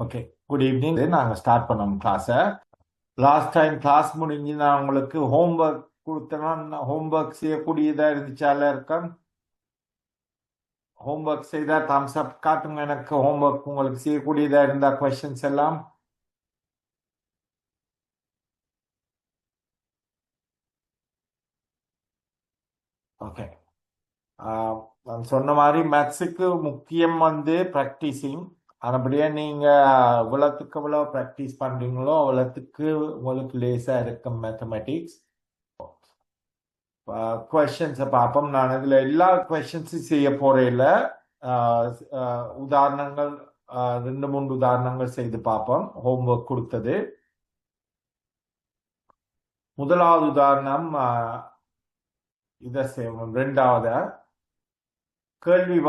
Okay, good evening. நாங்கள் start பண்ணோம் கிளாஸை. லாஸ்ட் டைம் கிளாஸ் முடிஞ்சு நான் உங்களுக்கு ஹோம்ஒர்க் கொடுத்தேன்னா ஹோம்ஒர்க் செய்யக்கூடியதாக இருந்துச்சால இருக்கா? ஹோம்ஒர்க் செய்தால் தம்ஸ் அப் காட்டுங்க. எனக்கு ஹோம்ஒர்க் உங்களுக்கு செய்யக்கூடியதாக இருந்தால் கொஸ்டின்ஸ் எல்லாம். ஓகே, நான் சொன்ன மாதிரி மேத்ஸுக்கு முக்கியம் ப்ராக்டிஸிங். அதுபடியே நீங்கள் எவ்வளோத்துக்கு எவ்வளோ ப்ராக்டிஸ் பண்ணுறீங்களோ அவ்வளோத்துக்கு உங்களுக்கு லேசாக இருக்கும் மேத்தமெட்டிக்ஸ். கொஸ்டின்ஸை பார்ப்போம். நான் இதில் எல்லா கொஸ்டின்ஸும் செய்ய போறேன்ல. உதாரணங்கள் 2-3 உதாரணங்கள் செய்து பார்ப்போம். ஹோம்ஒர்க் கொடுத்தது. முதலாவது உதாரணம் இதை செய்வோம். ரெண்டாவது கேள்வி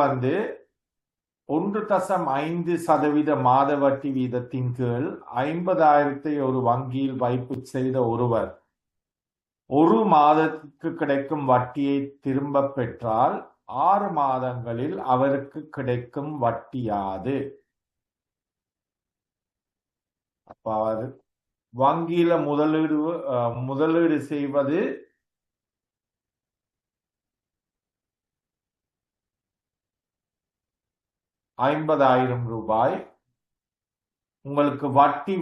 1.5% மாத வட்டி வீதத்தின் கீழ் 50,000 ஒரு வங்கியில் வைப்பு செய்த ஒருவர் ஒரு மாதத்துக்கு கிடைக்கும் வட்டியை திரும்ப பெற்றால் 6 மாதங்களில் அவருக்கு கிடைக்கும் வட்டியாது. அப்ப அவர் வங்கியில முதலீடு செய்வது 50,000 ரூபாய். உங்களுக்கு வட்டி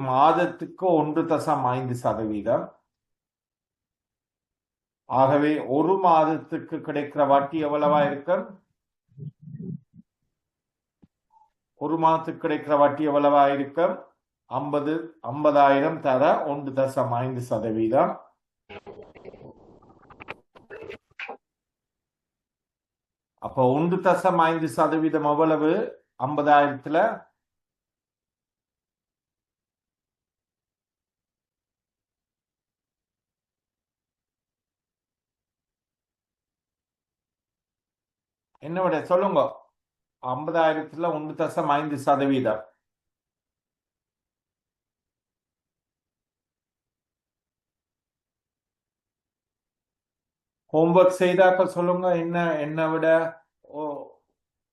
மாதத்துக்கு 1.5%. ஆகவே ஒரு மாதத்துக்கு கிடைக்கிற வட்டி எவ்வளவா இருக்கும்? ஒரு மாதத்துக்கு கிடைக்கிற வட்டி எவ்வளவா இருக்கும்? 50,000 தர 1.5%. அப்போ 1.5% எவ்வளவு? 50,000த்துல என்ன விட சொல்லுங்க. 50,000த்துல 1.5%. ஹோம்ஒர்க் செய்தாக்க சொல்லுங்க. என்ன விட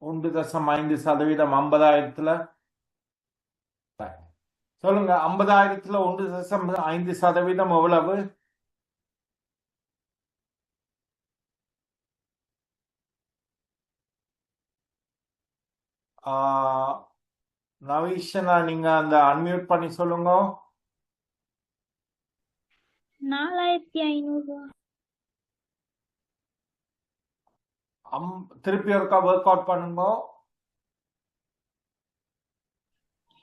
1.5% 50,000த்துல சொல்லுங்க. 50,000த்துல 1.5% எவ்வளவு? நவீஷனா, நீங்க அந்த அன்மியூட் பண்ணி சொல்லுங்க. 4,500. திருப்பி ஒருக்கா ஒர்க் அவுட் பண்ணுங்க.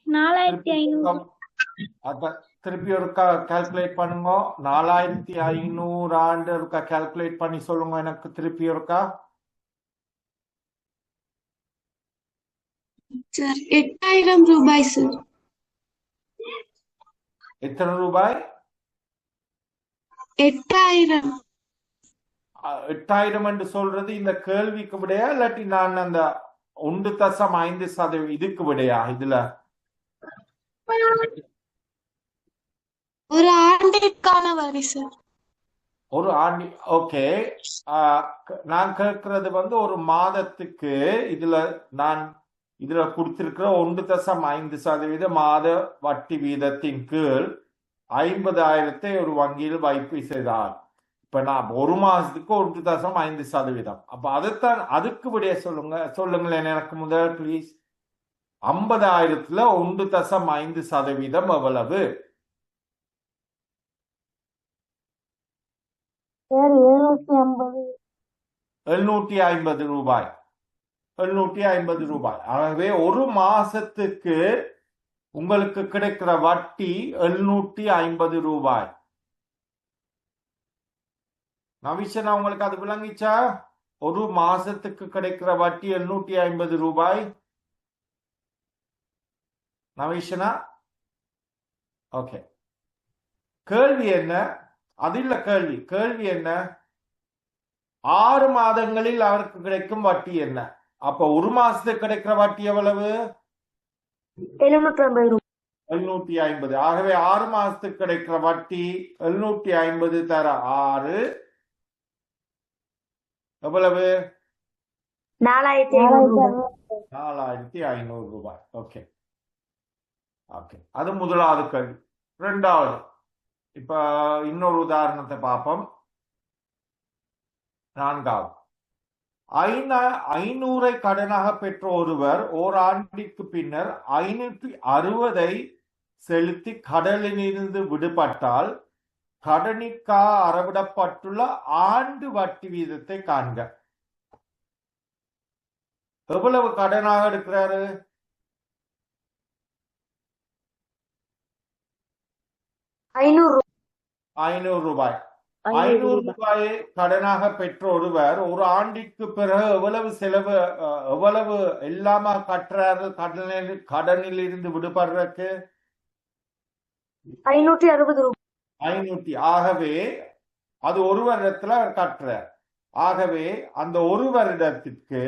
4,500. திருப்பி ஒருக்கா கால்குலேட் பண்ணுங்க. 4,500 ஆண்டு ஒருக்கா கால்குலேட் பண்ணி சொல்லுங்க எனக்கு. திருப்பி ஒருக்கா. சார் 8,000 ரூபாய் சார். எத்தனை ரூபாய்? 8,000. 8,000 என்று சொல்றது இந்த கேள்விக்கு விடையா இல்லாட்டி நான் அந்த 1.5% இதுக்கு விடையா? இதுல ஒரு ஆண்டிற்கான வரி சார். ஒரு ஆண்டு. ஓகே, நான் கேட்கறது ஒரு மாதத்துக்கு. நான் இதுல கொடுத்திருக்கிற 1.5% மாத வட்டி வீதத்தின் கீழ் 50,000 ஒரு வங்கியில் வைப்பு செய்தார். இப்ப நான் ஒரு மாசத்துக்கு 1.5%. அப்ப அதைத்தான் அதுக்கு விடைய சொல்லுங்களேன் எனக்கு முதல் பிளீஸ். 50,000த்துல 1.5% எவ்வளவு? 750 ரூபாய். 750 ரூபாய். ஆகவே ஒரு மாசத்துக்கு உங்களுக்கு கிடைக்கிற வட்டி 750 ரூபாய். நவீஷனா, உங்களுக்கு அது விளங்கிச்சா? ஒரு மாசத்துக்கு கிடைக்கிற வட்டி 750 ரூபாய். நவீஷனா, ஓகே. கேள்வி என்ன? அது இல்ல கேள்வி. கேள்வி என்ன? 6 மாதங்களில் அவருக்கு கிடைக்கும் வட்டி என்ன? அப்ப ஒரு மாசத்துக்கு கிடைக்கிற வட்டி எவ்வளவு? 750. ஆகவே 6 மாசத்துக்கு கிடைக்கிற வட்டி 750 தர 6 எவ்வளவு? 4,500. 4,500 ரூபாய். ஓகே, ஓகே, அது முதலாவது கேள்வி. ரெண்டாவது, இப்ப இன்னொரு உதாரணத்தை பார்ப்போம். நான்காவது, 500 கடனாக பெற்ற ஒருவர் ஓராண்டிற்கு பின்னர் 560 செலுத்தி கடலிலிருந்து விடுபட்டால் கடனிற்காக அறவிடப்பட்டுள்ள ஆண்டு வட்டி வீதத்தை காண்க. எவ்வளவு கடனாக எடுக்கிறாரு? 500 ரூபாய். 500 ரூபாயை கடனாக பெற்ற ஒருவர் ஒரு ஆண்டிற்கு பிறகு எவ்வளவு எல்லாம கட்டுறாரு கடனில் இருந்து விடுபடுறதுக்கு? 500. ஆகவே அது ஒரு வருடத்துல அவர் கட்டுறார். ஆகவே அந்த ஒரு வருடத்திற்கு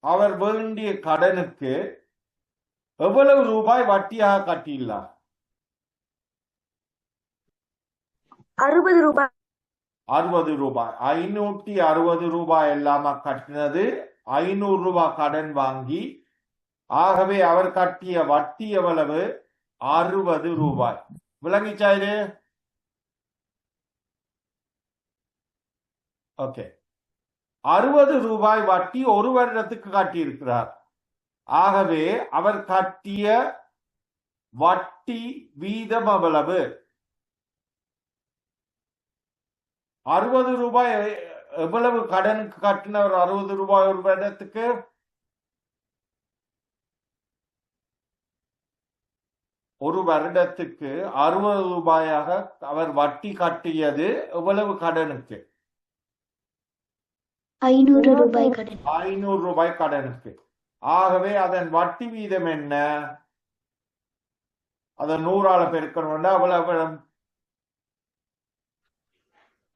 அவர் வேண்டிய கடனுக்கு எவ்வளவு ரூபாய் வட்டியாக கட்டியுள்ளார்? 60 ரூபாய். 60 ரூபாய். 560 ரூபாய் எல்லாம கட்டினது 500 ரூபாய் கடன் வாங்கி. ஆகவே அவர் கட்டிய வட்டி எவ்வளவு? 60 ரூபாய். விளங்கிச்சா இது? ஓகே, 60 ரூபாய் வட்டி ஒரு வருடத்துக்கு கட்டியிருக்கிறார். ஆகவே அவர் கட்டிய வட்டி வீதம் எவ்வளவு? 60 ரூபாய். எவ்வளவு கடனுக்கு கட்டினவர் 60 ரூபாய் ஒரு வருடத்துக்கு? ஒரு வருடத்துக்கு 60 ரூபாயாக அவர் வட்டி கட்டியது எவ்வளவு கடனுக்கு? 500 ரூபாய் கடன். 500 ரூபாய் கடனுக்கு. ஆகவே அதன் வட்டி வீதம் என்ன? அதை 100ஆல பெருக்கணும்னா அவ்வளவு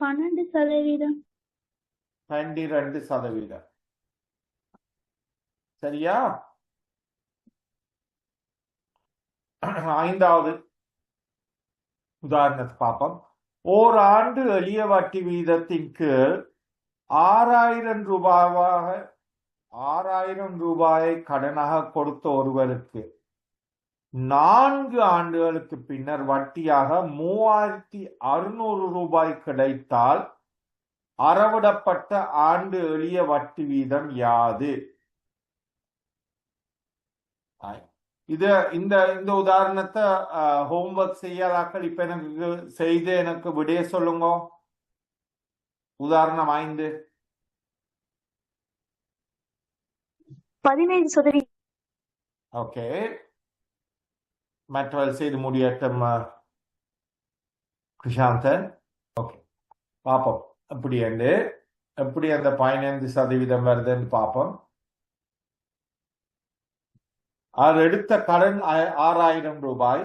12%. 12%. சரியா? ஐந்தாவது உதாரணத்தை பார்ப்போம். ஓராண்டு எளிய வட்டி வீதத்தின் கீழ் 6000 ரூபாயை கடனாக கொடுத்த ஒருவருக்கு 4 ஆண்டுகளுக்கு பின்னர் வட்டியாக 3600 ரூபாய் கிடைத்தால் அறவிடப்பட்ட ஆண்டு எளிய வட்டி வீதம் யாது? இந்த உதாரணத்தை ஹோம்ஒர்க் செய்யாதாக்கள் இப்ப எனக்கு செய்து எனக்கு விடைய சொல்லுங்க. உதாரணம் 5. 15%. ஓகே, மற்றவர்கள் செய்து முடியட்டும். கிருஷாந்தன். ஓகே, பார்ப்போம் எப்படி அந்த 15% வருதுன்னு பார்ப்போம். அவர் எடுத்த கடன் 6000 ரூபாய்.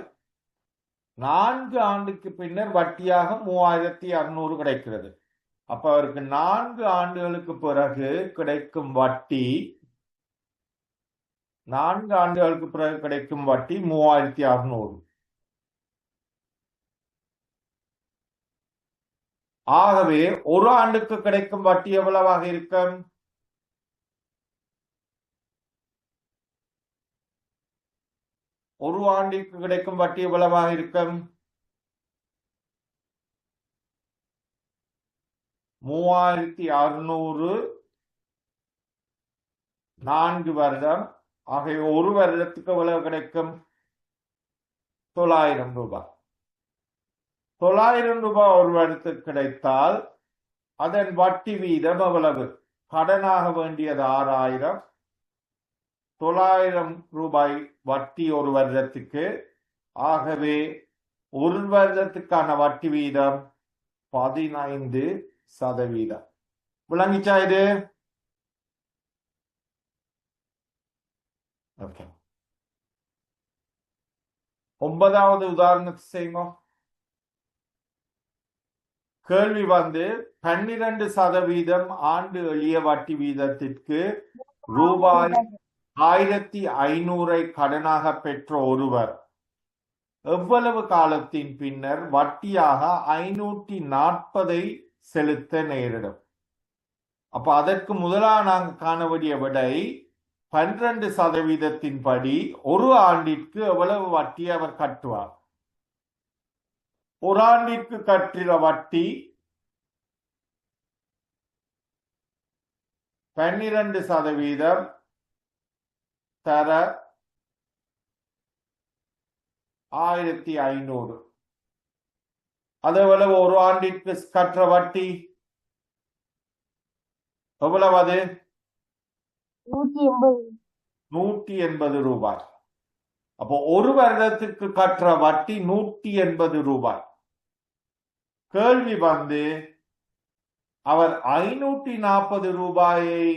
4 ஆண்டுக்கு பின்னர் வட்டியாக 3600 கிடைக்கிறது. அப்ப அவருக்கு 4 ஆண்டுகளுக்கு பிறகு கிடைக்கும் வட்டி 3600. ஆகவே ஒரு ஆண்டுக்கு கிடைக்கும் வட்டி எவ்வளவாக இருக்கும்? ஒரு ஆண்டிற்கு கிடைக்கும் வட்டி எவ்வளவாக இருக்கும்? 3600 4 வருடம். ஆகவே ஒரு வருடத்துக்கு எவ்வளவு கிடைக்கும்? 900 ரூபாய். 900 ரூபாய் ஒரு வருடத்துக்கு கிடைத்தால் அதன் வட்டி வீதம் எவ்வளவு? கடனாக வேண்டியது 6000. 900 ரூபாய் வட்டி ஒரு வருடத்துக்கு. ஆகவே ஒரு வருடத்துக்கான வட்டி வீதம் 15%. விளங்கிச்சா இது? ஓகே, 9வது உதாரணத்தை செய்யுங்க. கேள்வி 12% ஆண்டு எளிய வட்டி வீதத்திற்கு ரூபாய் 1500 கடனாக பெற்ற ஒருவர் எவ்வளவு காலத்தின் பின்னர் வட்டியாக 540 செலுத்த நேரிடும்? அப்ப அதற்கு முதலாக நாங்கள் காண வேண்டிய விடை 12% படி ஒரு ஆண்டிற்கு எவ்வளவு வட்டி அவர் கட்டுவார்? ஒரு ஆண்டிற்கு கட்டுற வட்டி 12% தர 1500. அது எவ்வளவு ஒரு ஆண்டிற்கு கட்டுற வட்டி? எவ்வளவு அது? 180 ரூபாய். அப்போ ஒரு வருடத்துக்கு கட்டுற வட்டி 180 ரூபாய். கேள்வி அவர் 540 ரூபாயை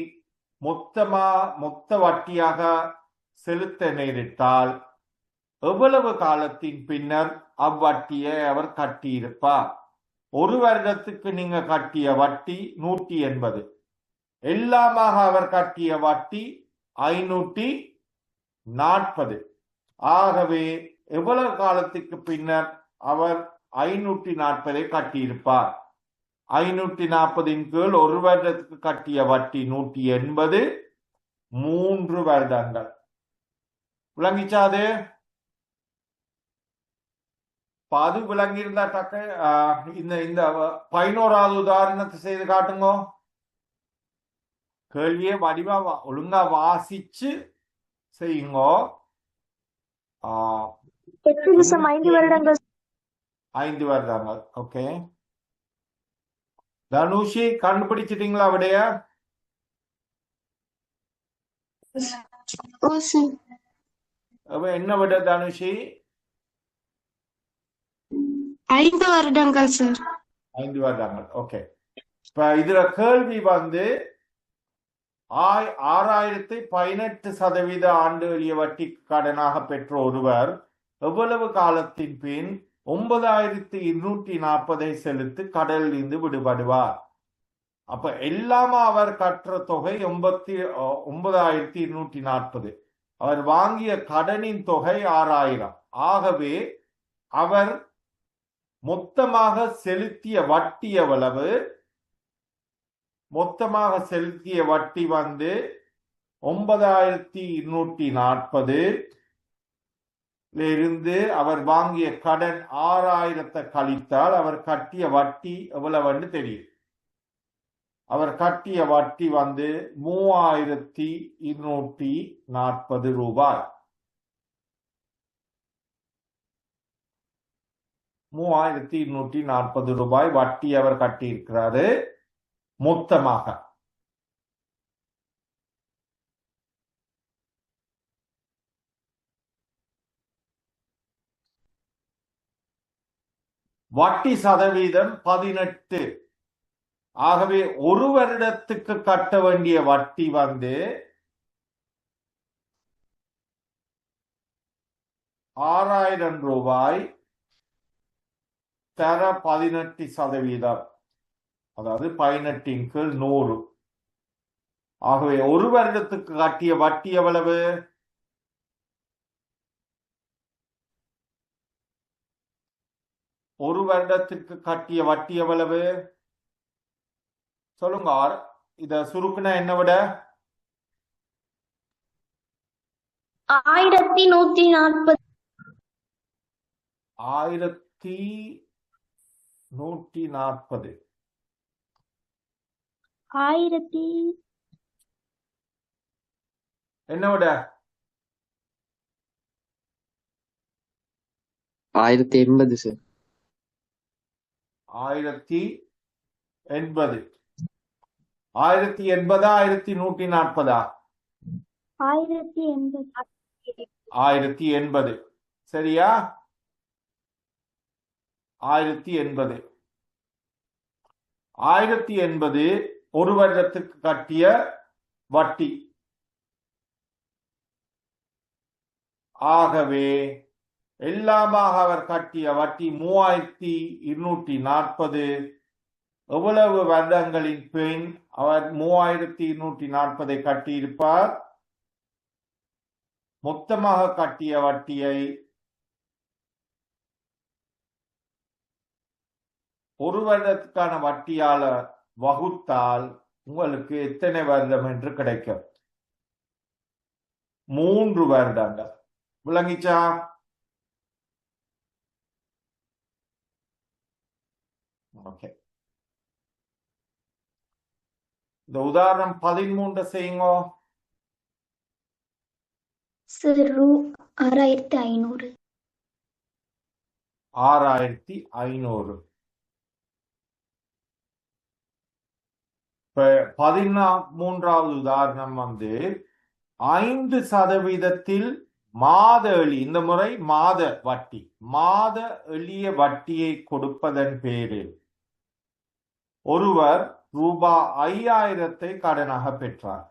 மொத்த வட்டியாக செலுத்த நேரிட்டால் எவ்வளவு காலத்தின் பின்னர் அவ்வட்டியை அவர் கட்டியிருப்பார்? ஒரு வருடத்துக்கு நீங்க கட்டிய வட்டி 180, எல்லாமாக அவர் கட்டிய வட்டி 540. ஆகவே எவ்வளவு காலத்துக்கு பின்னர் அவர் 540 கட்டியிருப்பார்? 540 கீழ் ஒரு வருடத்துக்கு கட்டிய வட்டி 180, 3 வருடங்கள். விளங்கிச்சாது? அது விளங்கியிருந்தா டக்க இந்த 11வது உதாரணத்தை செய்து காட்டுங்க. கேள்வியை வடிவா ஒழுங்கா வாசிச்சு செய்யுங்க. 8 நிமிஷம் 5 வருடங்கள் 5 வருடங்கள். ஓகே, தனுஷி கண்டுபிடிச்சிட்டீங்களா விடைய? ஓ சார். என்ன விட தனுஷி? 5 வருடங்கள் சார். 5 வருடங்கள். ஓகே, இப்ப இதுல கேள்வி 6018% ஆண்டு எளிய வட்டி கடனாக பெற்ற ஒருவர் எவ்வளவு காலத்தின் பின் 9240 செலுத்தி கடலில் இருந்து விடுபடுவார்? அப்ப எல்லாமே அவர் கற்ற தொகை 9240. அவர் வாங்கிய கடனின் தொகை 6000. ஆகவே அவர் மொத்தமாக செலுத்திய வட்டி எவ்வளவு? மொத்தமாக செலுத்திய வட்டி 9240 இருந்து அவர் வாங்கிய கடன் 6000 கழித்தால் அவர் கட்டிய வட்டி எவ்வளவு தெரியும். அவர் கட்டிய வட்டி 3240 ரூபாய். 3240 ரூபாய் வட்டி அவர் கட்டியிருக்கிறாரு மொத்தமாக. வட்டி சதவீதம் 18. ஆகவே ஒரு வருடத்துக்கு கட்ட வேண்டிய வட்டி 6000 ரூபாய் தர 18%, அதாவது 18 கீழ் 100. ஆகவே ஒரு வருடத்துக்கு கட்டிய வட்டி எவ்வளவு? ஒரு வருடத்துக்கு கட்டிய வட்டி எவ்வளவு சொல்லுங்க. இத சுருக்குனா என்ன விட? 1140. 1140. 1000 என்ன விட? 1080 சார். 1080. 1080 1140? 1080. சரியா? 1080. 1080 ஒரு வருடத்துக்கு கட்டிய வட்டி. ஆகவே எல்லாமாக அவர் கட்டிய வட்டி 3240. எவ்வளவு வருடங்களின் பின் அவர் 3240 கட்டியிருப்பார்? மொத்தமாக கட்டிய வட்டியை ஒரு வருடத்துக்கான வட்டியால வகுத்தால் உங்களுக்கு எத்தனை வருடம் என்று கிடைக்கும்? 3 வருடங்கள். விளங்கிச்சா? ஓகே. இந்த உதாரணம் 13 செய்யுங்க. சார் 6500. 6500. இப்ப 13வது உதாரணம் 5% மாத எளி, இந்த முறை மாத வட்டி, மாத எளிய வட்டியை கொடுப்பதன் பேரில் ஒருவர் ரூபாய் 5000 கடனாக பெற்றார்.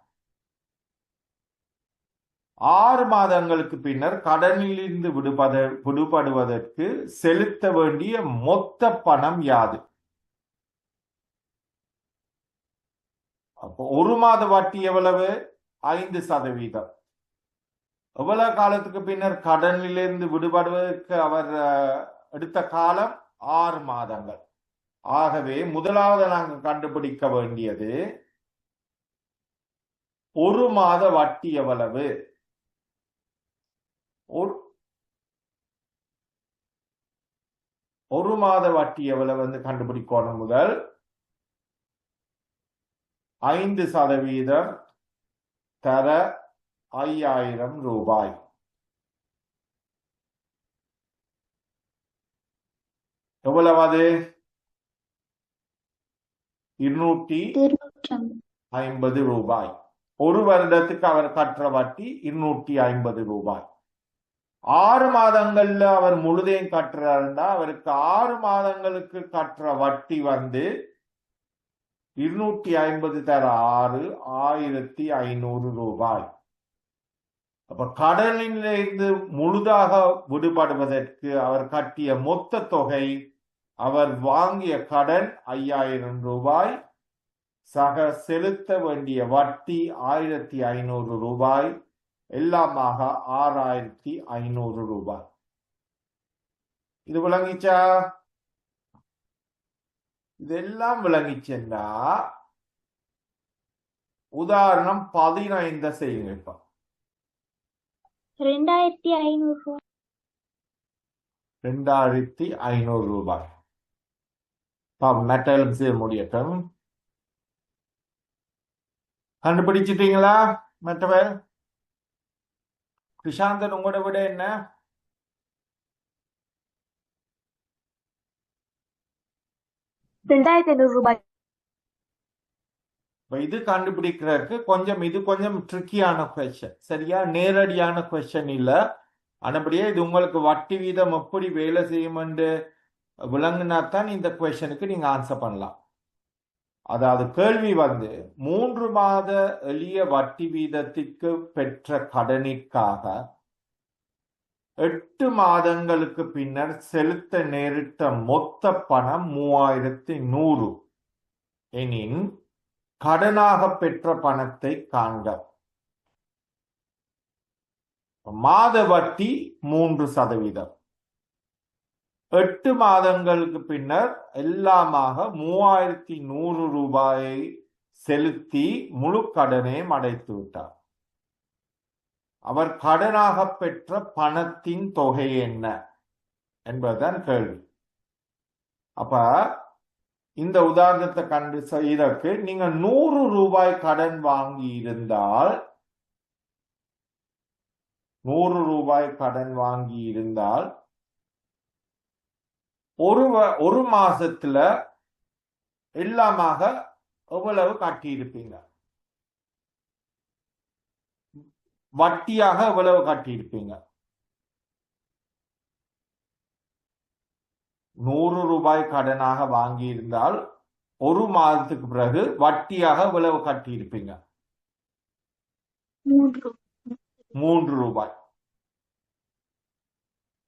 6 மாதங்களுக்கு பின்னர் கடனிலிருந்து விடுபடுவதற்கு செலுத்த வேண்டிய மொத்த பணம் யாது? அப்போ 1 மாத வட்டி எவ்வளவு? 5%. எவ்வளவு காலத்துக்கு பின்னர் கடனிலிருந்து விடுபடுவதற்கு அவர் எடுத்த காலம் 6 மாதங்கள். ஆகவே முதலாவது நாங்கள் கண்டுபிடிக்க வேண்டியது 1 மாத வட்டி எவ்வளவு? ஒரு மாத வட்டி எவ்வளவு கண்டுபிடிக்கணும். முதல் 5% தர 5000 ரூபாய். எவ்வளவு அது? 250 ரூபாய். ஒரு வருடத்துக்கு அவர் கற்ற வட்டி 250 ரூபாய். 6 மாதங்கள்ல அவர் முழுதையும் கட்டுறாருன்னா அவருக்கு 6 மாதங்களுக்கு கற்ற வட்டி 250 தர 6 1500 ரூபாய். அப்ப கடனிலிருந்து முழுதாக விடுபடுவதற்கு அவர் கட்டிய மொத்த தொகை, அவர் வாங்கிய கடன் 5000 ரூபாய், சக செலுத்த வேண்டிய வட்டி 1500 ரூபாய், எல்லாமாக 6500 ரூபாய். இது விளங்கிச்சா? இதெல்லாம் விளங்கிச்சா உதாரணம் 15 செய்யுங்க. இப்ப 2500. 2500 ரூபாய். மெட்டலும் செய்ய முடியட்டும். கண்டுபிடிச்சிட்டீங்களா? மற்றவர் கிருஷாந்தன் உங்களோட விட என்ன? ரூபாய். இது கண்டுபிடிக்கிறதுக்கு இது கொஞ்சம் ட்ரிக்கியான கொஸ்டின். சரியா? நேரடியான கொஸ்டின் இல்ல. ஆனபடியே இது உங்களுக்கு வட்டி வீதம் எப்படி வேலை செய்யும் என்று விளங்கினாத்தான் இந்த கொஸ்டினுக்கு நீங்க ஆன்சர் பண்ணலாம். அதாவது கேள்வி 3 மாத எளிய வட்டி வீதத்திற்கு பெற்ற கடனிற்காக 8 மாதங்களுக்கு பின்னர் செலுத்த நேரிட்ட மொத்த பணம் 3100 எனின் கடனாக பெற்ற பணத்தை காண்க. மாத வட்டி 3%. 8 மாதங்களுக்கு பின்னர் எல்லாமாக 3100 ரூபாயை செலுத்தி முழு கடனையும் அடைத்து விட்டார். அவர் கடனாக பெற்ற பணத்தின் தொகை என்ன என்பதுதான் கேள்வி. அப்ப இந்த உதாரணத்தை கண்டு செய்தற்கு நீங்க 100 ரூபாய் கடன் வாங்கி இருந்தால் 100 ரூபாய் கடன் வாங்கி இருந்தால் ஒரு மாசத்துல எல்லாமாக எவ்வளவு கட்டியிருப்பீங்க? வட்டியாக எவ்வளவு கட்டியிருப்பீங்க? 100 ரூபாய் கடனாக வாங்கி இருந்தால் ஒரு மாதத்துக்கு பிறகு வட்டியாக எவ்வளவு கட்டியிருப்பீங்க? 3 ரூபாய்.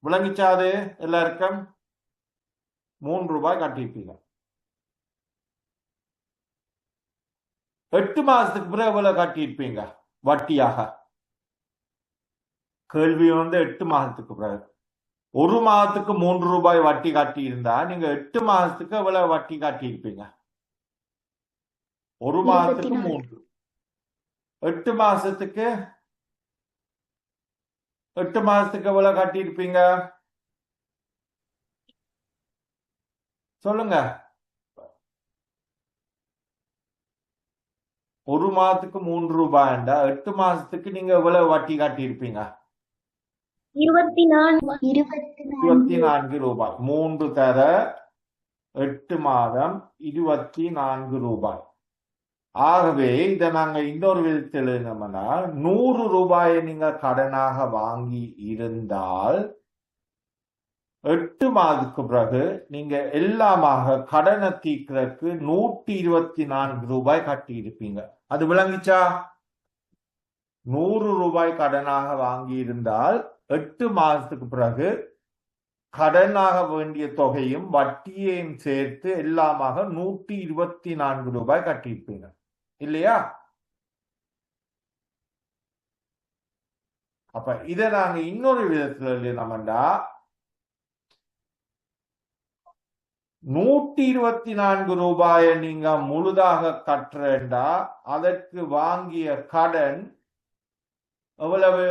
விளங்கிச்சாது எல்லாருக்கும்? 3 ரூபாய் கட்டியிருப்பீங்க. 8 மாசத்துக்கு பிறகு எவ்வளவு கட்டியிருப்பீங்க வட்டியாக? கேள்வி 8 மாசத்துக்கு பிறகு. ஒரு மாதத்துக்கு 3 ரூபாய் வட்டி காட்டி இருந்தா நீங்க 8 மாசத்துக்கு எவ்வளவு வட்டி காட்டி இருப்பீங்க? ஒரு மாதத்துக்கு 3, 8 மாசத்துக்கு 8 மாசத்துக்கு எவ்வளவு கட்டியிருப்பீங்க சொல்லுங்க. ஒரு மாதத்துக்கு 3 ரூபாய்ண்டா 8 மாசத்துக்கு நீங்க எவ்வளவு வட்டி காட்டியிருப்பீங்க? 24 24 ரூபாய். 3 தர 8 மாதம் 24 ரூபாய். ஆகவே இதை நாங்க இன்னொரு விதத்தில் எழுதினோம்னா 100 ரூபாயை நீங்க கடனாக வாங்கி இருந்தால் 8 மாதத்துக்கு பிறகு நீங்க எல்லாமாக கடனை தீர்க்கிறதுக்கு 124 ரூபாய் கட்டி இருப்பீங்க. அது விளங்கிச்சா? 100 ரூபாய் கடனாக வாங்கி இருந்தால் 8 மாதத்துக்கு பிறகு கடனாக வேண்டிய தொகையும் வட்டியையும் சேர்த்து எல்லாமாக 124 ரூபாய் கட்டியிருப்பீங்க இல்லையா? அப்ப இதை நாங்க இன்னொரு விதத்துல எழுதினோம்டா 124 ரூபாயை நீங்க முழுதாக கட்டுறேன்டா அதற்கு வாங்கிய கடன் எவ்வளவு?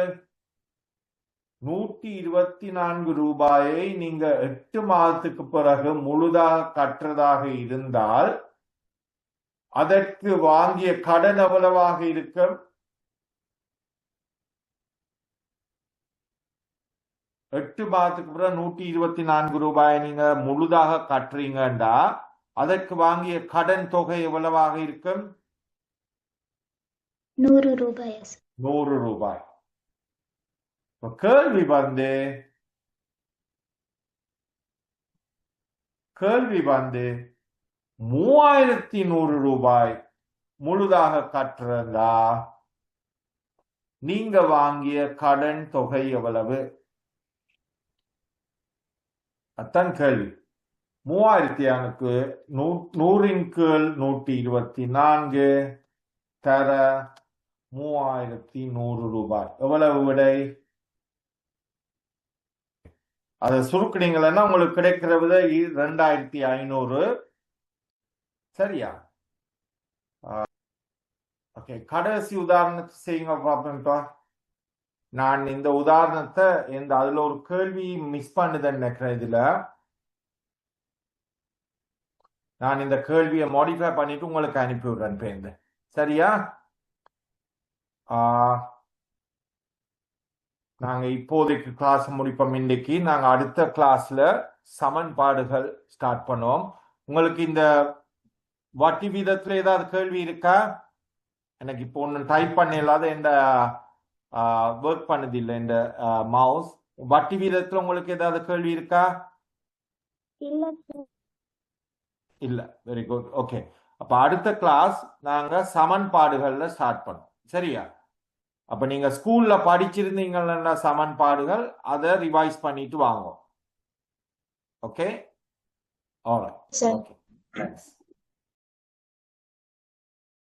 124 ரூபாயை நீங்க 8 மாதத்துக்கு பிறகு முழுதாக கட்டுறதாக இருந்தால் அதற்கு வாங்கிய கடன் எவ்வளவாக இருக்கும்? 8 மாதத்துக்கு பிறகு 124 ரூபாயை நீங்க முழுதாக கட்டுறீங்கண்டா அதற்கு வாங்கிய கடன் தொகை எவ்வளவாக இருக்கும்? 100 ரூபாய் 100 ரூபாய். கேள்வி வந்து 3100 ரூபாய் முழுதாக கட்டுறதா நீங்க வாங்கிய கடன் தொகை எவ்வளவு? அத்தான் கேள்வி. 3000க்கு 100/124 தர 3100 ரூபாய் எவ்வளவு விடை? அதை சுருக்கினீங்கன்னா உங்களுக்கு கிடைக்கிற விட 2500. சரியா? ஓகே, கடைசி உதாரணத்தை செய்யுங்க பாப்பா. நான் இந்த உதாரணத்தை அதுல ஒரு கேள்வி மிஸ் பண்ணுதுன்னு நினைக்கிறேன். இதுல நான் இந்த கேள்வியை மாடிஃபை பண்ணிட்டு உங்களுக்கு அனுப்பி விடுறேன் பேருந்து. சரியா? நாங்க இப்போதைக்கு கிளாஸ் முடிப்போம். இன்னைக்கு நாங்க அடுத்த கிளாஸ்ல சமன்பாடுகள் ஸ்டார்ட் பண்ணுவோம். உங்களுக்கு இந்த வட்டி வீதத்துல ஏதாவது கேள்வி இருக்கா? எனக்கு இப்போ ஒன்னும் டைப் பண்ண இல்லாத இந்த ஒர்க் பண்ணது இல்லை இந்த மவுஸ். வட்டி வீதத்துல உங்களுக்கு ஏதாவது கேள்வி இருக்கா? இல்ல. Very good. ஓகே, அப்ப அடுத்த கிளாஸ் நாங்க சமன்பாடுகள்ல ஸ்டார்ட் பண்ணோம். சரியா? அப்ப நீங்க ஸ்கூல்ல படிச்சிருந்தீங்கன்னா சமன்பாடுகள் அதை ரிவைஸ் பண்ணிட்டு வாங்க. Okay, alright. Sir. Okay, thanks.